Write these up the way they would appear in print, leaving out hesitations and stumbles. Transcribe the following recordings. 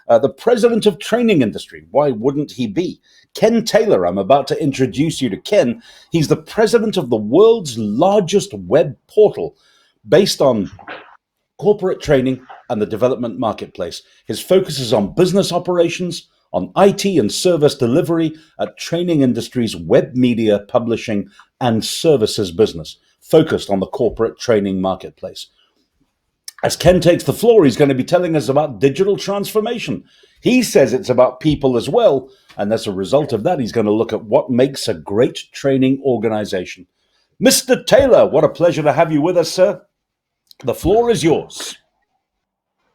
the president of training industry. Why wouldn't he be? Ken Taylor, I'm about to introduce you to Ken. He's the president of the world's largest web portal based on corporate training and the development marketplace. His focus is on business operations, on IT and service delivery at training industry's web media, publishing, and services business, focused on the corporate training marketplace. As Ken takes the floor, he's going to be telling us about digital transformation. He says it's about people as well, and as a result of that, he's going to look at what makes a great training organization. Mr. Taylor, what a pleasure to have you with us, sir. The floor is yours.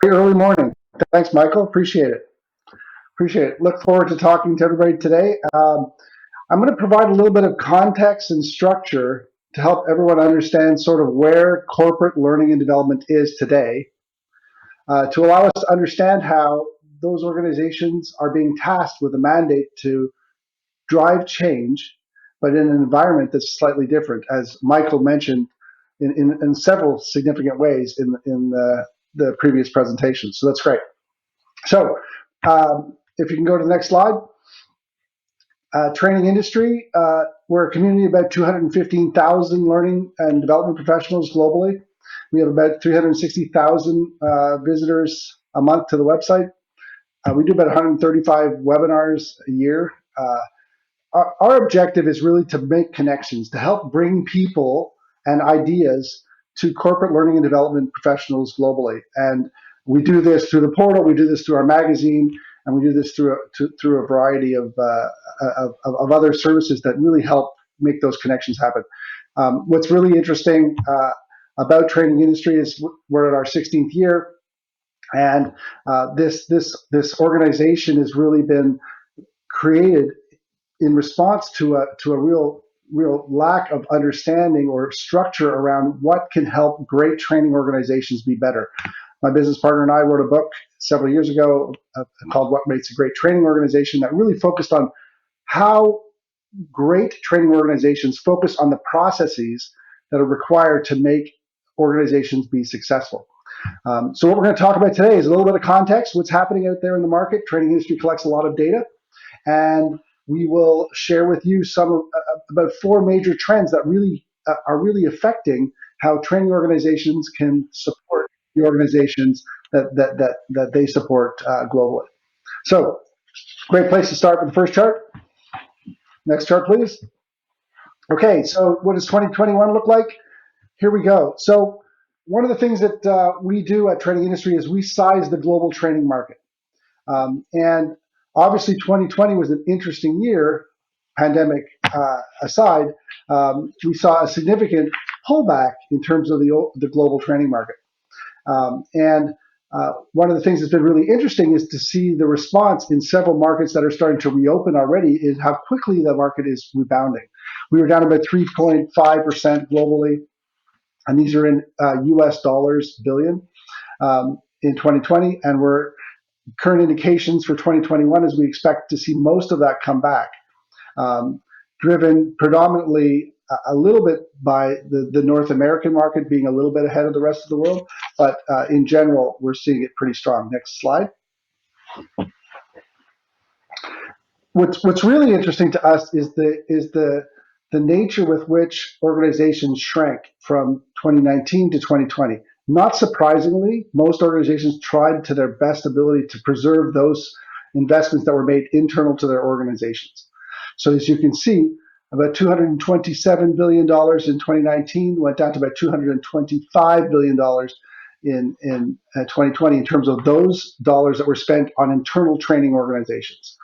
Early morning. Thanks, Michael. Appreciate it. Look forward to talking to everybody today. I'm going to provide a little bit of context and structure to help everyone understand sort of where corporate learning and development is today, to allow us to understand how those organizations are being tasked with a mandate to drive change, but in an environment that's slightly different, as Michael mentioned in several significant ways in the previous presentation. So that's great. So if you can go to the next slide. Training industry, we're a community of about 215,000 learning and development professionals globally. We have about 360,000 visitors a month to the website. We do about 135 webinars a year. Our objective is really to make connections, to help bring people and ideas to corporate learning and development professionals globally. And we do this through the portal, we do this through our magazine, and we do this through a variety of other services that really help make those connections happen. What's really interesting about training industry is we're in our 16th year, and this organization has really been created in response to a real lack of understanding or structure around what can help great training organizations be better. My business partner and I wrote a book several years ago called What Makes a Great Training Organization that really focused on how great training organizations focus on the processes that are required to make organizations be successful. So what we're going to talk about today is a little bit of context, what's happening out there in the market. Training industry collects a lot of data, and we will share with you about 4 major trends that really are really affecting how training organizations can support the organizations that they support globally. So, great place to start with the first chart. Next chart, please. Okay, so what does 2021 look like? Here we go. So, one of the things that we do at Training Industry is we size the global training market. And obviously, 2020 was an interesting year, pandemic aside. We saw a significant pullback in terms of the global training market. And one of the things that's been really interesting is to see the response in several markets that are starting to reopen already is how quickly the market is rebounding. We were down about 3.5% globally, and these are in US dollars billion in 2020, and current indications for 2021 is we expect to see most of that come back, driven predominantly a little bit by the North American market being a little bit ahead of the rest of the world, but in general, we're seeing it pretty strong. Next slide. What's really interesting to us is the nature with which organizations shrank from 2019 to 2020. Not surprisingly, most organizations tried to their best ability to preserve those investments that were made internal to their organizations. So as you can see, about $227 billion in 2019 went down to about $225 billion in 2020 in terms of those dollars that were spent on internal training organizations.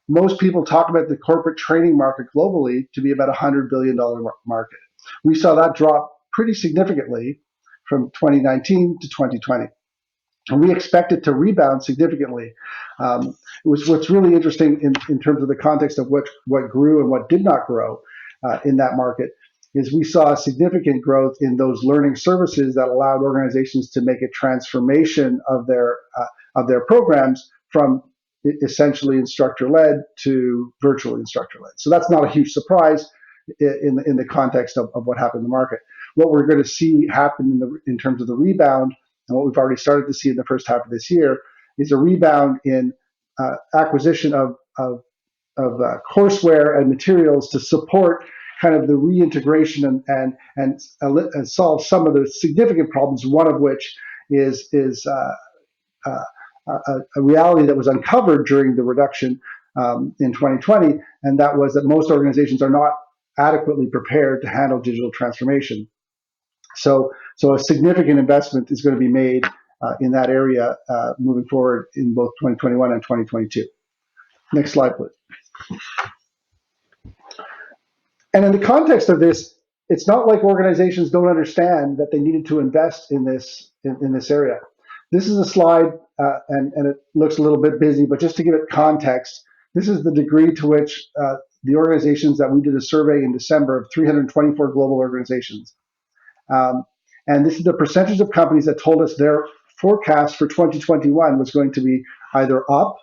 Most people talk about the corporate training market globally to be about a $100 billion market. We saw that drop pretty significantly from 2019 to 2020. And we expect it to rebound significantly. What's really interesting in terms of the context of what grew and what did not grow in that market is we saw a significant growth in those learning services that allowed organizations to make a transformation of their programs from essentially instructor-led to virtually instructor-led. So that's not a huge surprise in the context of what happened in the market. What we're going to see happen in terms of the rebound, and what we've already started to see in the first half of this year, is a rebound in acquisition of courseware and materials to support kind of the reintegration and solve some of the significant problems. One of which is a reality that was uncovered during the reduction in 2020, and that was that most organizations are not adequately prepared to handle digital transformation. So a significant investment is going to be made in that area moving forward in both 2021 and 2022. Next slide, please. And in the context of this, it's not like organizations don't understand that they needed to invest in this area. This is a slide, and it looks a little bit busy, but just to give it context, this is the degree to which the organizations that we did a survey in December of 324 global organizations. And this is the percentage of companies that told us their forecast for 2021 was going to be either up,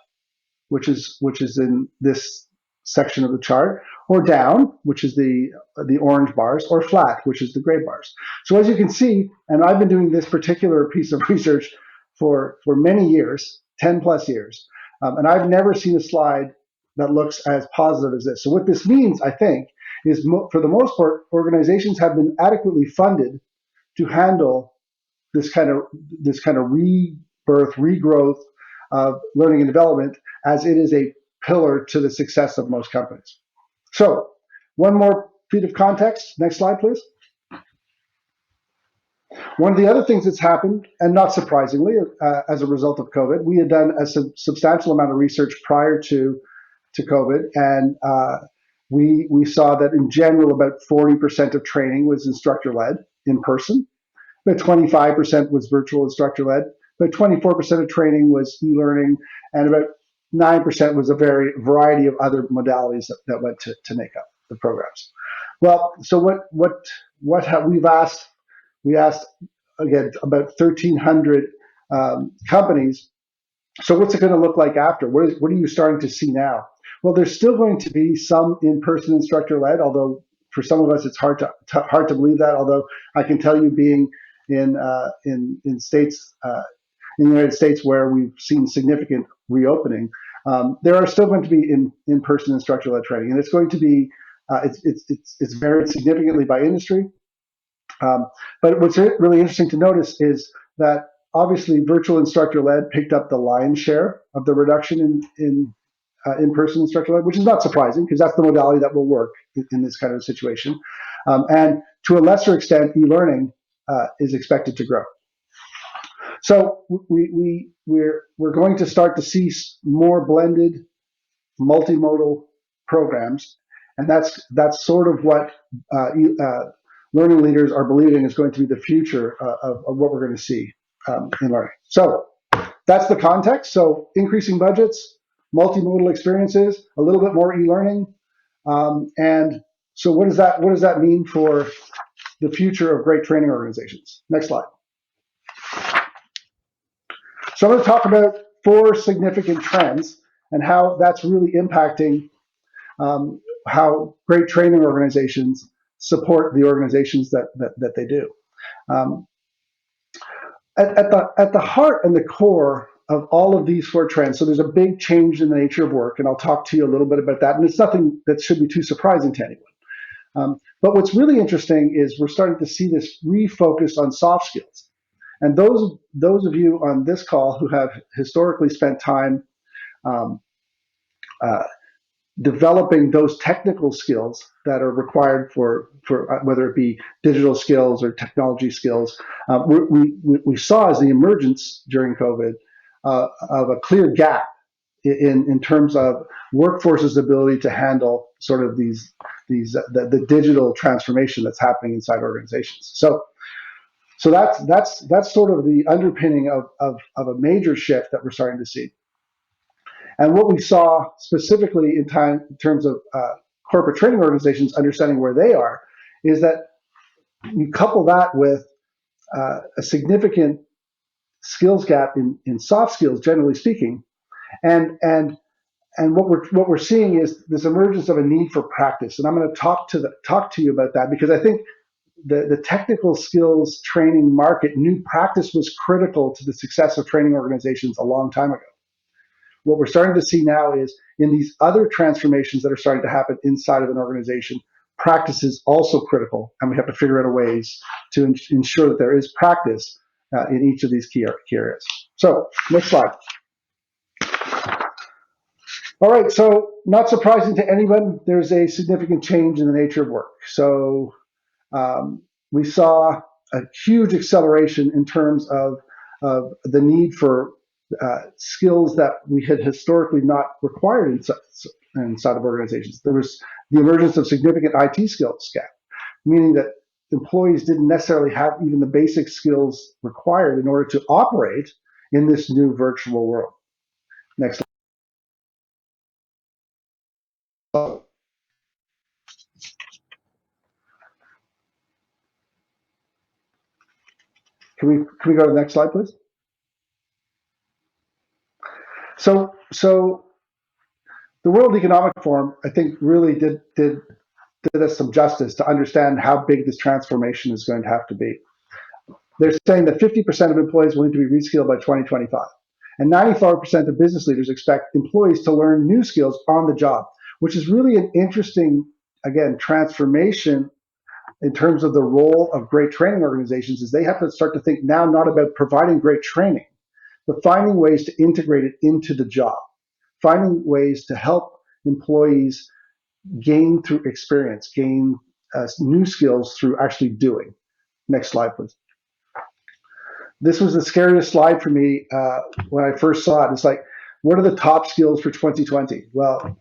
which is in this section of the chart, or down, which is the orange bars, or flat, which is the gray bars. So as you can see, and I've been doing this particular piece of research for many years, 10 plus years, and I've never seen a slide that looks as positive as this. So what this means, I think, is for the most part, organizations have been adequately funded to handle this kind of rebirth, regrowth of learning and development, as it is a pillar to the success of most companies. So one more bit of context. Next slide, please. One of the other things that's happened, and not surprisingly, as a result of COVID, we had done a substantial amount of research prior to COVID, and we saw that in general, about 40% of training was instructor-led in person, about 25% was virtual instructor-led, about 24% of training was e-learning, and about 9% was a variety of other modalities that went to make up the programs. Well, so what have we've asked? We asked, again, about 1,300 companies. So what's it going to look like after? What are you starting to see now? Well, there's still going to be some in-person instructor-led, although for some of us it's hard to believe that. Although I can tell you, being in states in the United States where we've seen significant reopening, there are still going to be in-person instructor-led training, and it's going to be it's varied significantly by industry. But what's really interesting to notice is that obviously virtual instructor-led picked up the lion's share of the reduction in in-person instructor-led, which is not surprising because that's the modality that will work in this kind of situation. And to a lesser extent, e-learning is expected to grow. So we're going to start to see more blended, multimodal programs, and that's sort of what learning leaders are believing is going to be the future of what we're going to see in learning. So that's the context. So increasing budgets, multimodal experiences, a little bit more e-learning, and so what does that mean for the future of great training organizations? Next slide. So I'm going to talk about 4 significant trends and how that's really impacting how great training organizations support the organizations that they do. At the heart and the core of all of these 4 trends, so there's a big change in the nature of work, and I'll talk to you a little bit about that, and it's nothing that should be too surprising to anyone. But what's really interesting is we're starting to see this refocus on soft skills. And those of you on this call who have historically spent time developing those technical skills that are required for whether it be digital skills or technology skills, we saw as the emergence during COVID of a clear gap in terms of workforce's ability to handle sort of the digital transformation that's happening inside organizations. So that's sort of the underpinning of a major shift that we're starting to see. And what we saw specifically in terms of corporate training organizations understanding where they are is that you couple that with a significant skills gap in soft skills, generally speaking, and what we're seeing is this emergence of a need for practice. And I'm going to talk to you about that because I think the technical skills training market knew practice was critical to the success of training organizations a long time ago. What we're starting to see now is in these other transformations that are starting to happen inside of an organization, practice is also critical, and we have to figure out ways to ensure that there is practice in each of these key areas. So, next slide. All right, so not surprising to anyone, there's a significant change in the nature of work. So we saw a huge acceleration in terms of the need for skills that we had historically not required inside of organizations. There was the emergence of significant IT skills gap, meaning that employees didn't necessarily have even the basic skills required in order to operate in this new virtual world. Next slide. Can we go to the next slide, please? So the World Economic Forum, I think, really did us some justice to understand how big this transformation is going to have to be. They're saying that 50% of employees will need to be reskilled by 2025. And 95% of business leaders expect employees to learn new skills on the job, which is really an interesting, again, transformation in terms of the role of great training organizations. Is they have to start to think now not about providing great training, but finding ways to integrate it into the job, finding ways to help employees gain through experience, gain new skills through actually doing. Next slide, please. This was the scariest slide for me when I first saw it. It's like, what are the top skills for 2020? Well,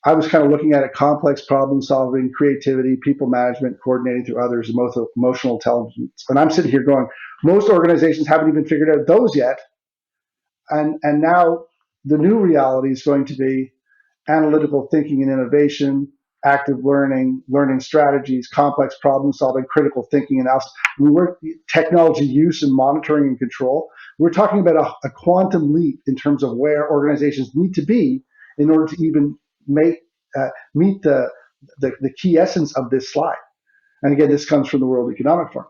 I was kind of looking at it: complex problem solving, creativity, people management, coordinating through others, emotional intelligence. And I'm sitting here going, most organizations haven't even figured out those yet. And now the new reality is going to be analytical thinking and innovation, active learning, learning strategies, complex problem solving, critical thinking analysis. We work technology use and monitoring and control. We're talking about a quantum leap in terms of where organizations need to be in order to even meet the key essence of this slide. And again, this comes from the World Economic Forum.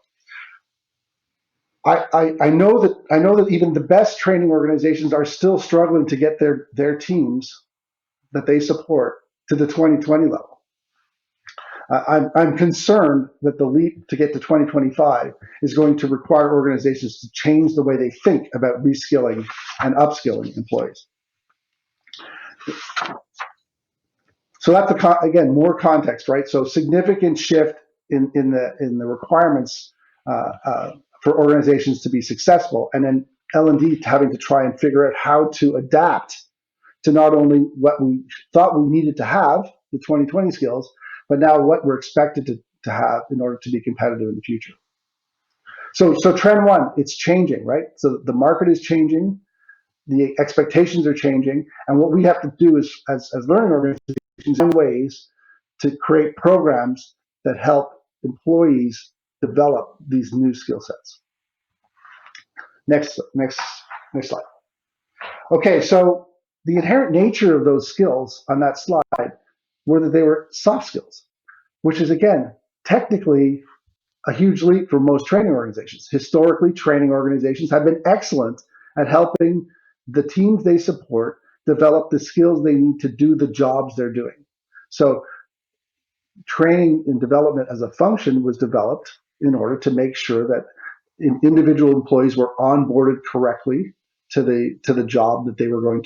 I know that even the best training organizations are still struggling to get their teams that they support to the 2020 level. I'm concerned that the leap to get to 2025 is going to require organizations to change the way they think about reskilling and upskilling employees. So that's again more context, right? So significant shift in the requirements for organizations to be successful, and then L&D having to try and figure out how to adapt to not only what we thought we needed to have, the 2020 skills, but now what we're expected to have in order to be competitive in the future. So trend one, it's changing, right? So the market is changing, the expectations are changing, and what we have to do is, as learning organizations, in ways to create programs that help employees develop these new skill sets. Next slide. Okay, so the inherent nature of those skills on that slide were that they were soft skills, which is, again, technically a huge leap for most training organizations. Historically, training organizations have been excellent at helping the teams they support develop the skills they need to do the jobs they're doing. So training and development as a function was developed in order to make sure that individual employees were onboarded correctly to the job that they were going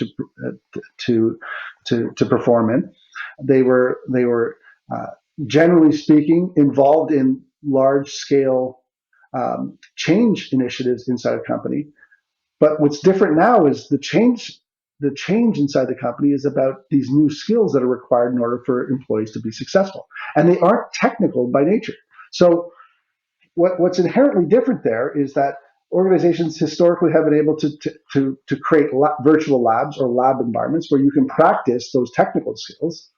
to perform in. They were generally speaking involved in large scale change initiatives inside a company. But what's different now is the change inside the company is about these new skills that are required in order for employees to be successful, and they aren't technical by nature. So what's inherently different there is that organizations historically have been able to create virtual labs or lab environments where you can practice those technical skills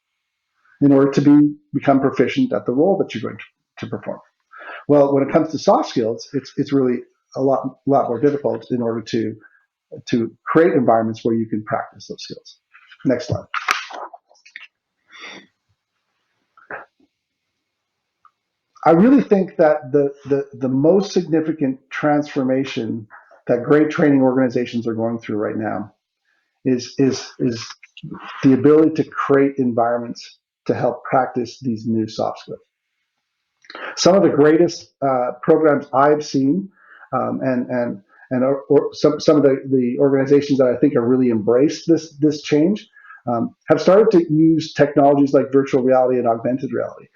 in order to become proficient at the role that you're going to perform. Well, when it comes to soft skills, it's really a lot more difficult in order to create environments where you can practice those skills. Next slide. I really think that the most significant transformation that great training organizations are going through right now is the ability to create environments to help practice these new soft skills. Some of the greatest programs I've seen, and some of the organizations that I think have really embraced this change, have started to use technologies like virtual reality and augmented reality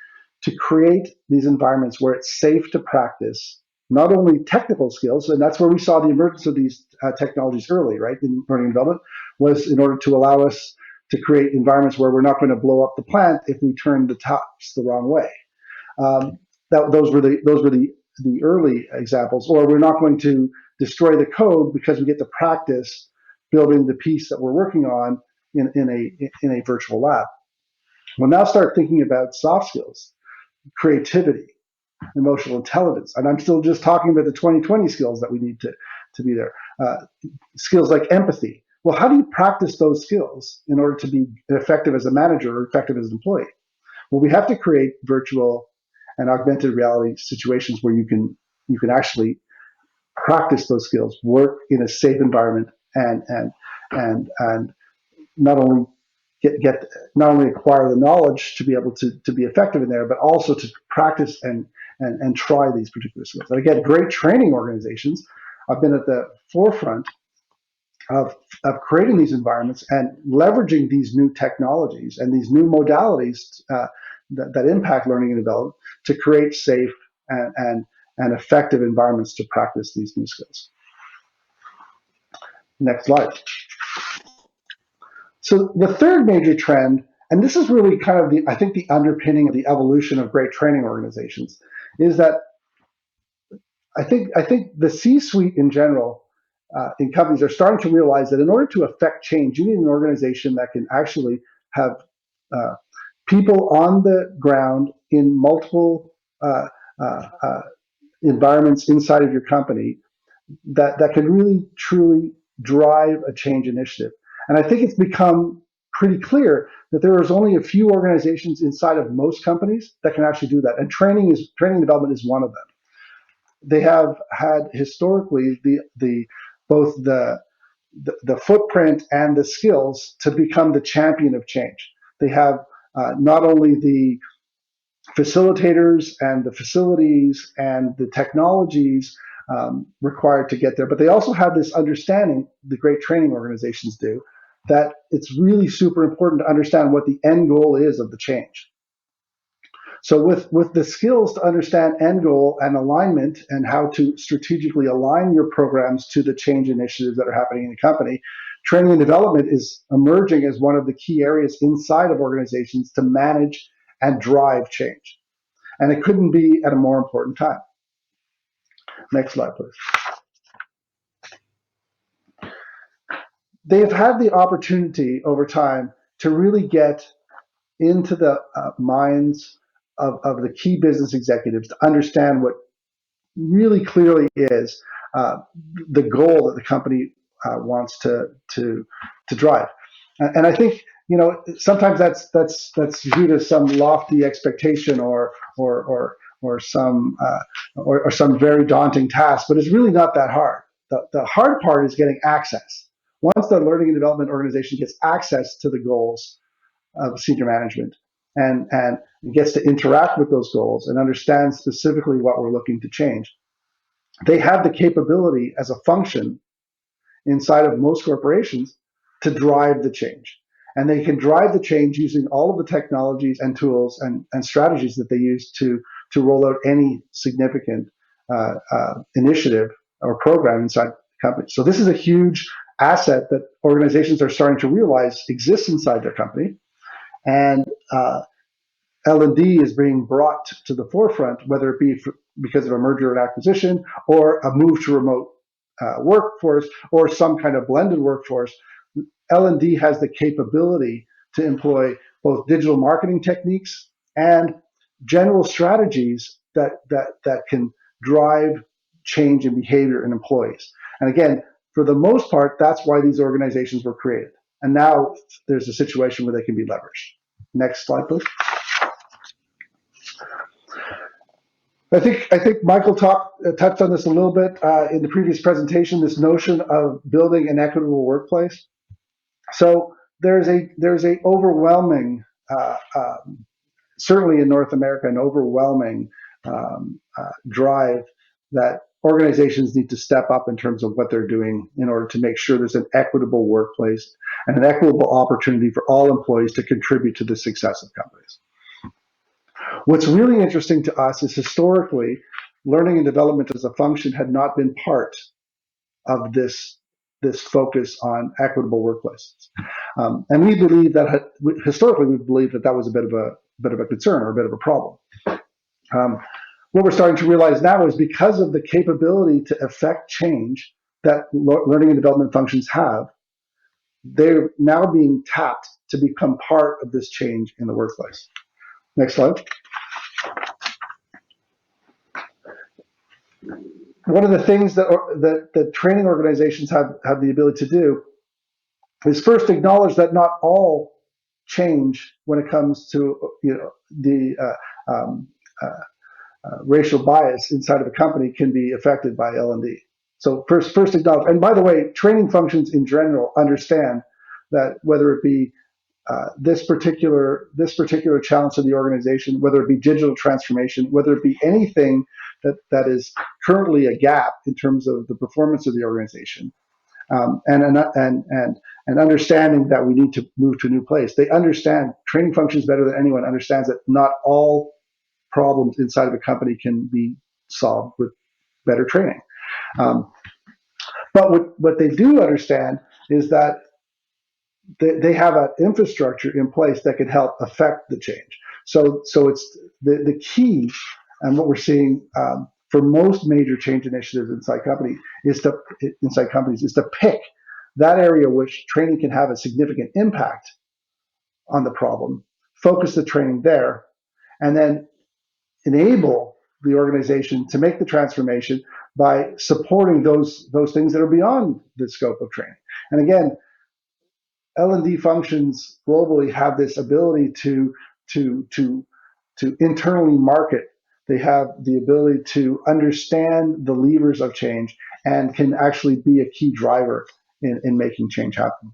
to create these environments where it's safe to practice not only technical skills, and that's where we saw the emergence of these technologies early, right, in learning and development, was in order to allow us to create environments where we're not going to blow up the plant if we turn the taps the wrong way. Um, those were the early examples. Or we're not going to destroy the code because we get to practice building the piece that we're working on in a virtual lab. We'll now start thinking about soft skills, creativity, emotional intelligence, and I'm still just talking about the 2020 skills that we need to be there. Skills like empathy. Well, how do you practice those skills in order to be effective as a manager or effective as an employee? Well, we have to create virtual and augmented reality situations where you can actually practice those skills, work in a safe environment, and not only get not only acquire the knowledge to be able to be effective in there, but also to practice and try these particular skills. And again, great training organizations have been at the forefront of creating these environments and leveraging these new technologies and these new modalities that impact learning and development to create safe and effective environments to practice these new skills. Next slide. So the third major trend, and this is really kind of I think the underpinning of the evolution of great training organizations, is that I think the C-suite in general in companies are starting to realize that in order to affect change, you need an organization that can actually have uh, people on the ground in multiple environments inside of your company that can really truly drive a change initiative. And I think it's become pretty clear that there is only a few organizations inside of most companies that can actually do that. And training development is one of them. They have had historically both the footprint and the skills to become the champion of change. They have not only the facilitators and the facilities and the technologies required to get there, but they also have this understanding, the great training organizations do, that it's really super important to understand what the end goal is of the change. So with the skills to understand end goal and alignment and how to strategically align your programs to the change initiatives that are happening in the company, training and development is emerging as one of the key areas inside of organizations to manage and drive change. And it couldn't be at a more important time. Next slide, please. They've had the opportunity over time to really get into the minds of the key business executives to understand what really clearly is the goal that the company wants to drive. And I think sometimes that's viewed as some lofty expectation or some very daunting task, but it's really not that hard. The hard part is getting access. Once the learning and development organization gets access to the goals of senior management and gets to interact with those goals and understand specifically what we're looking to change, they have the capability as a function inside of most corporations to drive the change. And they can drive the change using all of the technologies and tools and strategies that they use to roll out any significant initiative or program inside the company. So this is a huge asset that organizations are starting to realize exists inside their company. And L&D is being brought to the forefront, whether it be because of a merger and acquisition or a move to remote workforce or some kind of blended workforce. L&D has the capability to employ both digital marketing techniques and general strategies that can drive change in behavior in employees. And again, for the most part, that's why these organizations were created. And now there's a situation where they can be leveraged. Next slide, please. I think Michael touched on this a little bit in the previous presentation. This notion of building an equitable workplace. So there's a overwhelming, certainly in North America, an overwhelming drive that organizations need to step up in terms of what they're doing in order to make sure there's an equitable workplace and an equitable opportunity for all employees to contribute to the success of companies. What's really interesting to us is historically, learning and development as a function had not been part of this focus on equitable workplaces, and we believe that historically we believe that that was a bit of a concern or a bit of a problem. Um, what we're starting to realize now is because of the capability to affect change that learning and development functions have, they're now being tapped to become part of this change in the workplace. Next slide. One of the things that training organizations have the ability to do is first acknowledge that not all change when it comes to the racial bias inside of a company can be affected by L&D. So first acknowledge. And by the way, training functions in general understand that whether it be this particular challenge to the organization, whether it be digital transformation, whether it be anything that is currently a gap in terms of the performance of the organization, and understanding that we need to move to a new place. They understand training functions better than anyone understands that not all problems inside of a company can be solved with better training. But what they do understand is that they have an infrastructure in place that can help affect the change. So it's the key, and what we're seeing for most major change initiatives inside companies is to pick that area which training can have a significant impact on the problem, focus the training there, and then enable the organization to make the transformation by supporting those things that are beyond the scope of training. And again, L&D functions globally have this ability to internally market. They have the ability to understand the levers of change and can actually be a key driver in making change happen.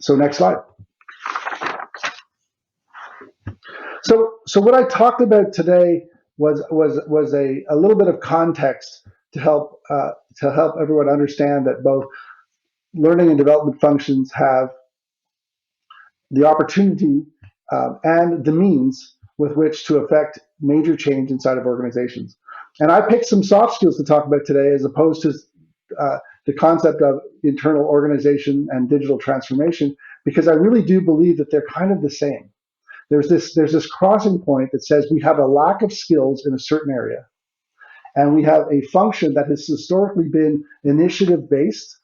So next slide. So what I talked about today was a little bit of context to help everyone understand that both learning and development functions have the opportunity and the means with which to affect major change inside of organizations. And I picked some soft skills to talk about today as opposed to the concept of internal organization and digital transformation, because I really do believe that they're kind of the same. There's this crossing point that says we have a lack of skills in a certain area, and we have a function that has historically been initiative based.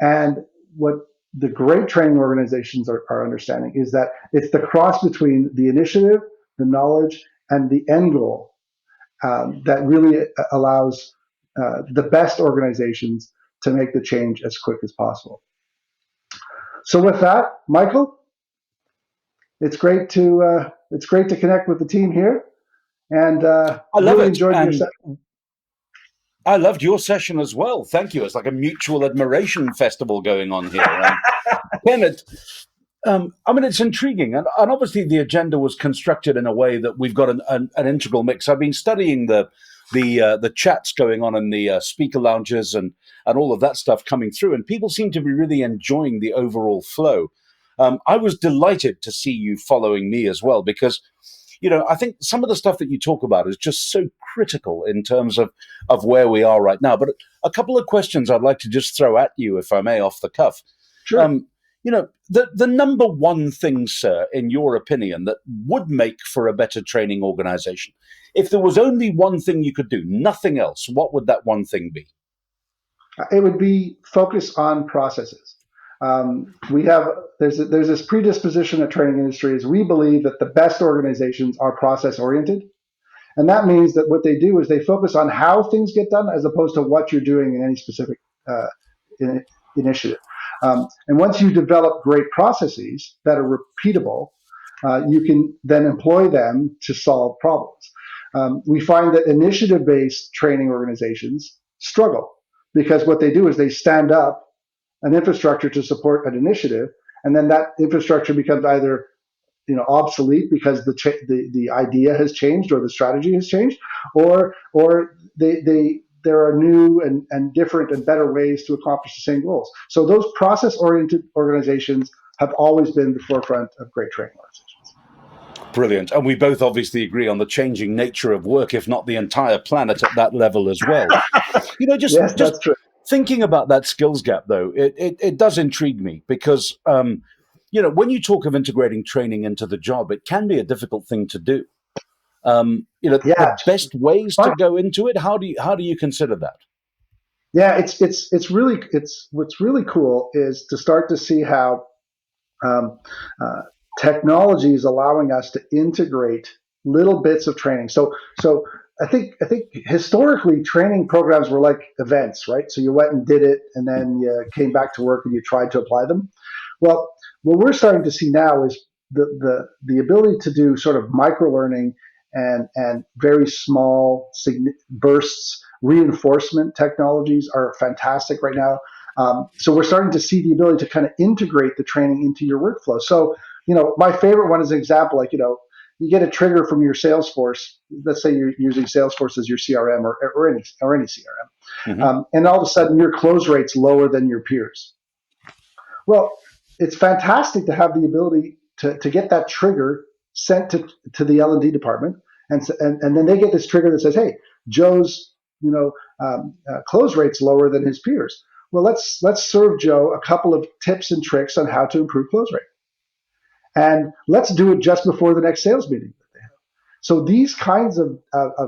And what the great training organizations are understanding is that it's the cross between the initiative, the knowledge, and the end goal that really allows the best organizations to make the change as quick as possible. So with that, Michael, it's great to connect with the team here, and I love really it. enjoyed your And session. I loved your session as well. Thank you. It's like a mutual admiration festival going on here. Kenneth, I mean, it's intriguing. And obviously, the agenda was constructed in a way that we've got an integral mix. I've been studying the chats going on in the speaker lounges and all of that stuff coming through. And people seem to be really enjoying the overall flow. I was delighted to see you following me as well, because I think some of the stuff that you talk about is just so critical in terms of where we are right now. But a couple of questions I'd like to just throw at you, if I may, off the cuff. Sure. The number one thing, sir, in your opinion, that would make for a better training organization, if there was only one thing you could do, nothing else, what would that one thing be? It would be focus on processes. There's this predisposition at training industries. We believe that the best organizations are process oriented, and that means that what they do is they focus on how things get done as opposed to what you're doing in any specific initiative. And once you develop great processes that are repeatable, you can then employ them to solve problems. We find that initiative-based training organizations struggle because what they do is they stand up an infrastructure to support an initiative, and then that infrastructure becomes either obsolete because the idea has changed or the strategy has changed, or there are new and different and better ways to accomplish the same goals. So those process oriented organizations have always been the forefront of great training organizations. Brilliant. And we both obviously agree on the changing nature of work, if not the entire planet at that level as well. Yes, Just that's true. thinking about that skills gap, though, it does intrigue me because, when you talk of integrating training into the job, it can be a difficult thing to do. The Yeah, best ways to go into it. How do you consider that? yeah. It's what's really cool is to start to see how um, uh, technology is allowing us to integrate little bits of training. So I think historically training programs were like events, right? So you went and did it, and then you came back to work and you tried to apply them. Well, what we're starting to see now is the ability to do sort of micro learning and very small bursts. Reinforcement technologies are fantastic right now. So we're starting to see the ability to kind of integrate the training into your workflow. So, my favorite one is an example, like, you get a trigger from your Salesforce. Let's say you're using Salesforce as your CRM or any CRM, Hmm. and all of a sudden your close rate's lower than your peers. Well, it's fantastic to have the ability to get that trigger sent to the L&D department, and then they get this trigger that says, "Hey, Joe's close rate's lower than his peers. Well, let's serve Joe a couple of tips and tricks on how to improve close rate, and let's do it just before the next sales meeting." So these kinds of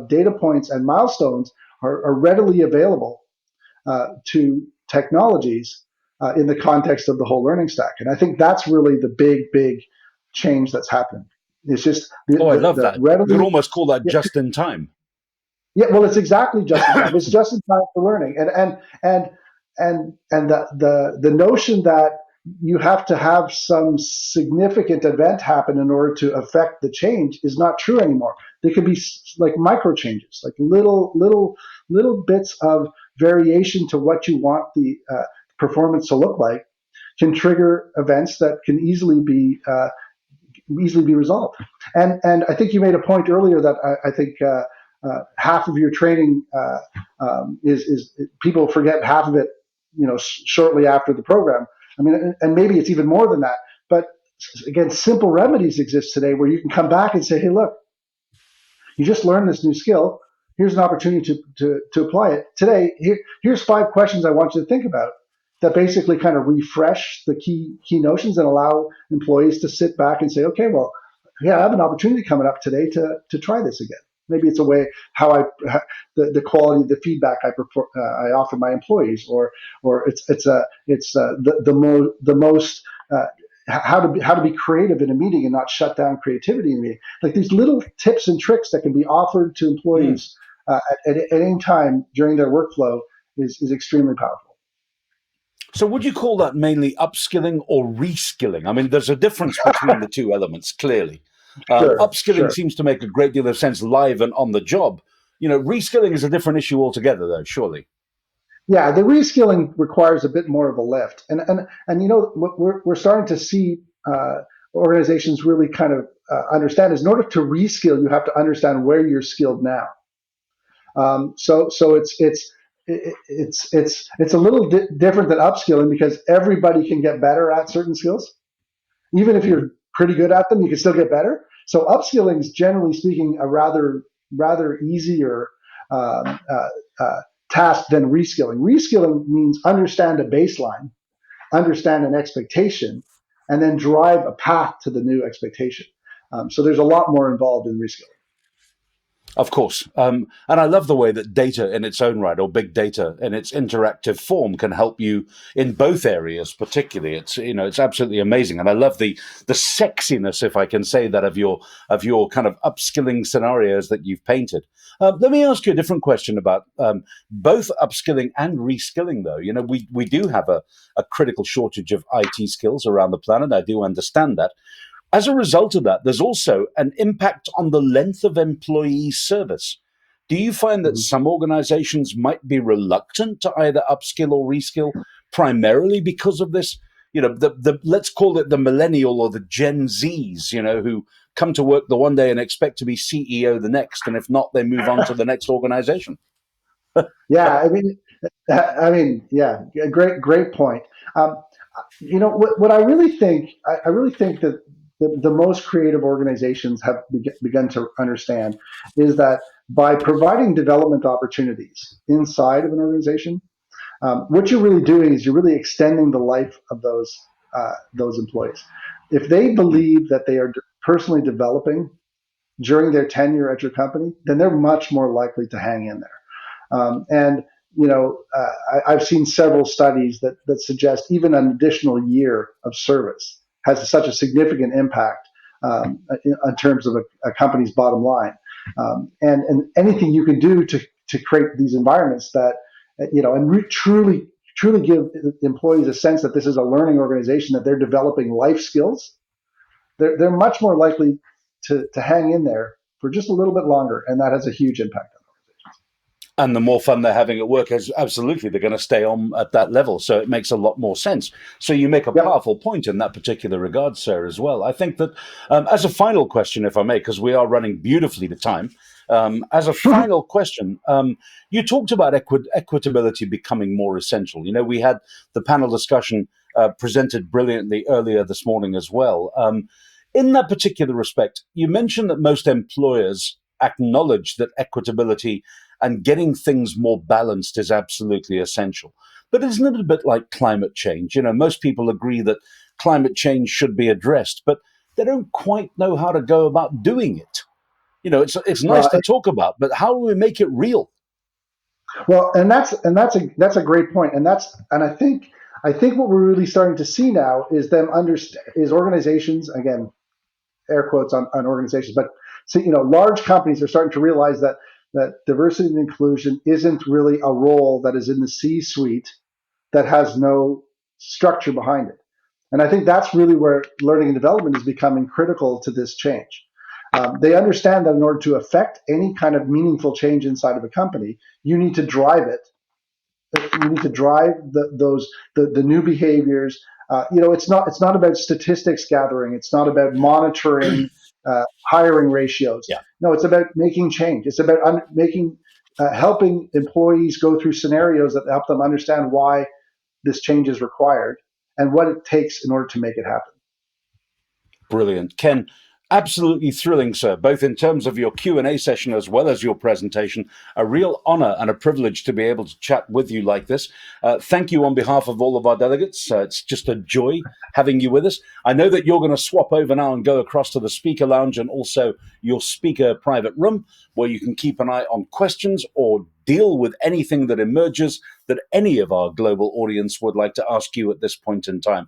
data points and milestones are readily available to technologies in the context of the whole learning stack. And I think that's really the big change that's happening. It's just Oh, I love the that. You could readily, almost call that yeah, just in time. yeah, well, it's exactly just in time. It's just in time for learning, and the notion that you have to have some significant event happen in order to affect the change is not true anymore. There could be like micro changes, like little bits of variation to what you want the performance to look like, can trigger events that can easily be resolved. And I think you made a point earlier that I think half of your training is people forget half of it, shortly after the program. I mean, and maybe it's even more than that. But again, simple remedies exist today where you can come back and say, "Hey, look, you just learned this new skill. Here's an opportunity to apply it today. Here's 5 questions I want you to think about that basically kind of refresh the key notions and allow employees to sit back and say, okay, well, yeah, I have an opportunity coming up today to try this again. Maybe it's a way how the quality of the feedback I offer my employees, or the most how to be creative in a meeting and not shut down creativity in a meeting. Like these little tips and tricks that can be offered to Mm. employees at any time during their workflow is extremely powerful. So would you call that mainly upskilling or reskilling? I mean, there's a difference between the two elements, clearly. Sure, Upskilling sure. seems to make a great deal of sense live and on the job. Reskilling is a different issue altogether, though, surely. Yeah, the reskilling requires a bit more of a lift, and what we're starting to see organizations really kind of understand is in order to reskill, you have to understand where you're skilled now. So it's a little different than upskilling because everybody can get better at certain skills. Even if Hmm. you're pretty good at them, you can still get better. So upskilling is generally speaking a rather easier um, uh, uh, task than reskilling. Reskilling means understand a baseline, understand an expectation, and then drive a path to the new expectation. So there's a lot more involved in reskilling. Of course. And I love the way that data in its own right, or big data in its interactive form, can help you in both areas, particularly. It's absolutely amazing. And I love the sexiness, if I can say that, of your kind of upskilling scenarios that you've painted. Let me ask you a different question about both upskilling and reskilling, though. We do have a critical shortage of IT skills around the planet. I do understand that. As a result of that, there's also an impact on the length of employee service. Do you find that Mhm. some organizations might be reluctant to either upskill or reskill primarily because of this? Let's call it the millennial or the Gen Zs, who come to work the one day and expect to be CEO the next, and if not, they move on to the next organization. Yeah, yeah, great point. Um, what I really think, I really think that the most creative organizations have begun to understand is that by providing development opportunities inside of an organization, what you're really doing is you're really extending the life of those employees. If they believe that they are personally developing during their tenure at your company, then they're much more likely to hang in there. And I've seen several studies that suggest even an additional year of service has such a significant impact in terms of a company's bottom line. And anything you can do to create these environments that and truly give employees a sense that this is a learning organization, that they're developing life skills, they're much more likely to hang in there for just a little bit longer, and that has a huge impact. And the more fun they're having at work, absolutely, they're going to stay on at that level. So it makes a lot more sense. So you make a Yep. powerful point in that particular regard, sir, as well. I think that as a final question, if I may, because we are running beautifully to time, as a final question, you talked about equitability becoming more essential. We had the panel discussion presented brilliantly earlier this morning as well. In that particular respect, you mentioned that most employers acknowledge that equitability and getting things more balanced is absolutely essential. But isn't it a bit like climate change? Most people agree that climate change should be addressed, but they don't quite know how to go about doing it. It's nice Well, to talk about, but how do we make it real? Well, and that's a great point, and I think what we're really starting to see now is them understand is organizations, again, air quotes on organizations, but so large companies are starting to realize that diversity and inclusion isn't really a role that is in the C-suite that has no structure behind it. And I think that's really where learning and development is becoming critical to this change. They understand that in order to affect any kind of meaningful change inside of a company, you need to drive it. You need to drive the new behaviors. It's not about statistics gathering. It's not about monitoring hiring ratios. Yeah, No, it's about making change. It's about helping employees go through scenarios that help them understand why this change is required and what it takes in order to make it happen. brilliant. Ken, absolutely thrilling, sir, both in terms of your Q&A session as well as your presentation. A real honor and a privilege to be able to chat with you like this. Thank you on behalf of all of our delegates. It's just a joy having you with us. I know that you're going to swap over now and go across to the speaker lounge and also your speaker private room, where you can keep an eye on questions or deal with anything that emerges that any of our global audience would like to ask you at this point in time.